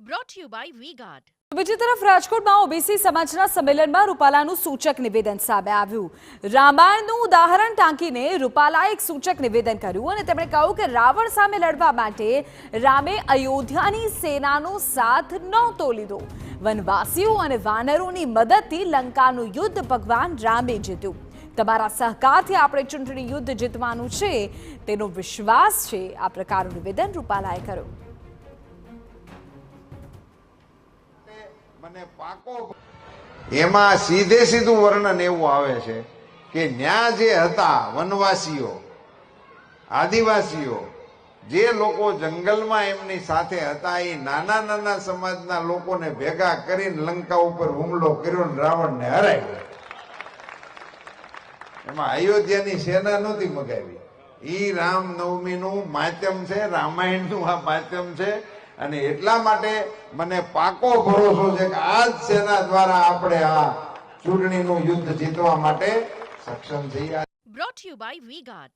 Brought to you by V-Guard. બીજી તરફ રાજકોટમાં ઓબીસી સમાજના સંમેલનમાં રૂપાલાનું સૂચક નિવેદન સામે આવ્યું। રામાયણનું ઉદાહરણ ટાંકીને રૂપાલાએ એક સૂચક નિવેદન કર્યું અને તેમણે કહ્યું કે રાવણ સામે લડવા માટે રામે અયોધ્યાની સેનાનો સાથ નહોતો લીધો। વનવાસીઓ અને વાનરોની મદદથી લંકાનું યુદ્ધ ભગવાન રામે જીત્યું। તમારા સહકારથી આપણે ચૂંટણી યુદ્ધ જીતવાનું છે તેનો વિશ્વાસ છે। આ પ્રકારનું નિવેદન રૂપાલાએ કર્યું। એમાં સીધે સીધું વર્ણન એવું આવે છે કે ન્યા જે હતા વનવાસીઓ આદિવાસીઓ જે લોકો જંગલમાં એમની સાથે હતા એ નાના નાના સમાજના લોકોને ભેગા કરીને લંકા ઉપર હુમલો કર્યો ને રાવણને હરાવ્યો। એમાં અયોધ્યાની સેના નહોતી મગાવી। ઈ રામનવમીનું માધ્યમ છે, રામાયણનું આ માધ્યમ છે અને એટલા માટે મને પાકો ભરોસો છે કે આ જ સેના દ્વારા આપણે આ ચૂંટણીનું યુદ્ધ જીતવા માટે સક્ષમ છીએ। Brought to you by V-Guard.